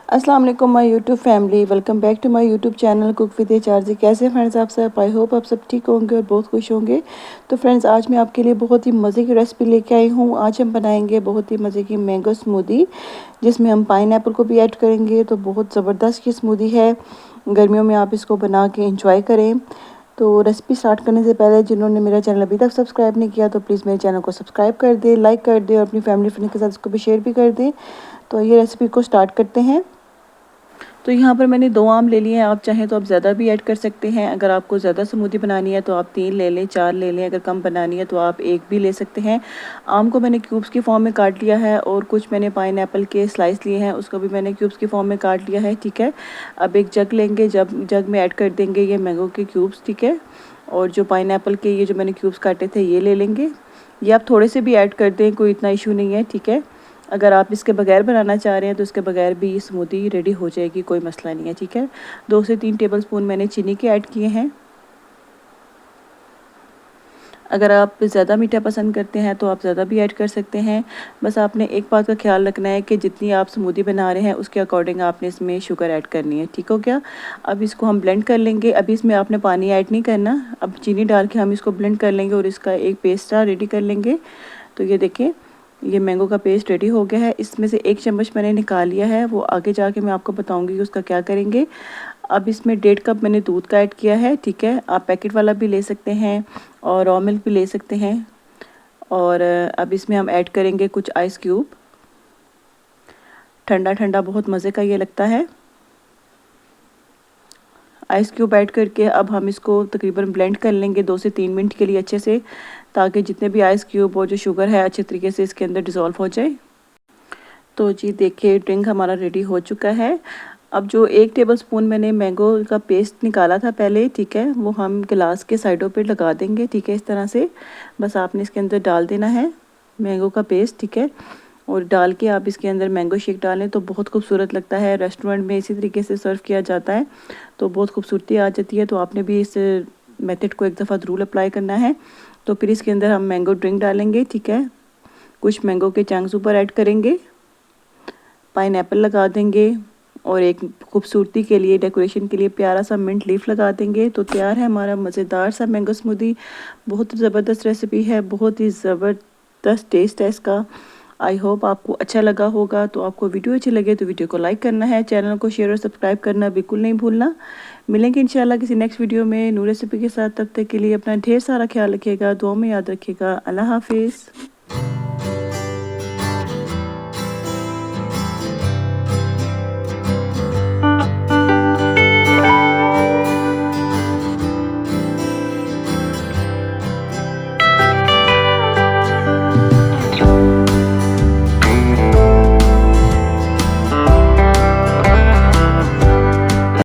अस्सलाम वालेकुम my YouTube family, welcome back to my YouTube channel cook with HRJ. कैसे friends आप सब? आई होप आप सब ठीक होंगे और बहुत खुश होंगे। तो फ्रेंड्स आज मैं आपके लिए बहुत ही मज़े की रेसिपी लेके आई हूँ। आज हम बनाएंगे बहुत ही मज़े की मैंगो स्मूदी, जिसमें हम पाइनएप्पल को भी ऐड करेंगे। तो बहुत ज़बरदस्त की स्मूदी है, गर्मियों में आप इसको बना के इंजॉय करें। तो रेसिपी स्टार्ट करने से पहले जिन्होंने मेरा चैनल अभी तक सब्सक्राइब नहीं किया तो प्लीज़ मेरे चैनल को सब्सक्राइब कर दें, लाइक कर दें और अपनी फैमिली फ्रेंड के साथ इसको भी शेयर भी कर दें। तो ये रेसिपी को स्टार्ट करते हैं। तो यहाँ पर मैंने 2 आम ले लिए हैं। आप चाहें तो आप ज़्यादा भी ऐड कर सकते हैं। अगर आपको ज़्यादा स्मूदी बनानी है तो आप 3 ले लें, 4 ले लें। अगर कम बनानी है तो आप 1 भी ले सकते हैं। आम को मैंने क्यूब्स की फॉर्म में काट लिया है और कुछ मैंने पाइनएप्पल के स्लाइस लिए हैं, उसको भी मैंने क्यूब्स की फॉर्म में काट लिया है। ठीक है, अब एक जग लेंगे, जग में ऐड कर देंगे ये मैंगो के क्यूब्स। ठीक है, और जो पाइनएप्पल के ये जो मैंने क्यूब्स काटे थे ये ले लेंगे। ये आप थोड़े से भी ऐड कर दें, कोई इतना इशू नहीं है। ठीक है, अगर आप इसके बगैर बनाना चाह रहे हैं तो इसके बगैर भी स्मूदी रेडी हो जाएगी, कोई मसला नहीं है। ठीक है, 2 से 3 टेबलस्पून मैंने चीनी के ऐड किए हैं। अगर आप ज़्यादा मीठा पसंद करते हैं तो आप ज़्यादा भी ऐड कर सकते हैं। बस आपने एक बात का ख्याल रखना है कि जितनी आप स्मूदी बना रहे हैं उसके अकॉर्डिंग आपने इसमें शुगर ऐड करनी है। ठीक हो गया? अब इसको हम ब्लेंड कर लेंगे। अभी इसमें आपने पानी ऐड नहीं करना, अब चीनी डाल के हम इसको ब्लेंड कर लेंगे और इसका एक पेस्ट रेडी कर लेंगे। तो ये देखें, ये मैंगो का पेस्ट रेडी हो गया है। इसमें से 1 चम्मच मैंने निकाल लिया है, वो आगे जाके मैं आपको बताऊंगी कि उसका क्या करेंगे। अब इसमें 1.5 कप मैंने दूध का ऐड किया है। ठीक है, आप पैकेट वाला भी ले सकते हैं और रॉ मिल्क भी ले सकते हैं। और अब इसमें हम ऐड करेंगे कुछ आइस क्यूब। ठंडा ठंडा बहुत मज़े का ये लगता है। आइस क्यूब ऐड करके अब हम इसको तकरीबन ब्लेंड कर लेंगे 2 से 3 मिनट के लिए अच्छे से, ताकि जितने भी आइस क्यूब और जो शुगर है अच्छे तरीके से इसके अंदर डिज़ोल्व हो जाए। तो जी देखिए, ड्रिंक हमारा रेडी हो चुका है। अब जो 1 टेबलस्पून मैंने मैंगो का पेस्ट निकाला था पहले, ठीक है, वो हम गिलास के साइडों पे लगा देंगे। ठीक है, इस तरह से बस आपने इसके अंदर डाल देना है मैंगो का पेस्ट। ठीक है, और डाल के आप इसके अंदर मैंगो शेक डालें तो बहुत खूबसूरत लगता है। रेस्टोरेंट में इसी तरीके से सर्व किया जाता है तो बहुत खूबसूरती आ जाती है। तो आपने भी इस मेथड को एक दफ़ा ज़रूर अप्लाई करना है। तो फिर इसके अंदर हम मैंगो ड्रिंक डालेंगे। ठीक है, कुछ मैंगो के चंक्स ऊपर ऐड करेंगे, पाइनएप्पल लगा देंगे और एक खूबसूरती के लिए, डेकोरेशन के लिए प्यारा सा मिंट लीफ लगा देंगे। तो तैयार है हमारा मज़ेदार सा मैंगो स्मूदी। बहुत ज़बरदस्त रेसिपी है, बहुत ही ज़बरदस्त टेस्ट है इसका। आई होप आपको अच्छा लगा होगा। तो आपको वीडियो अच्छी लगे तो वीडियो को लाइक करना है, चैनल को शेयर और सब्सक्राइब करना बिल्कुल नहीं भूलना। मिलेंगे इंशाल्लाह किसी नेक्स्ट वीडियो में न्यू रेसिपी के साथ। तब तक के लिए अपना ढेर सारा ख्याल रखिएगा, दुआ में याद रखिएगा। अल्लाह हाफिज़।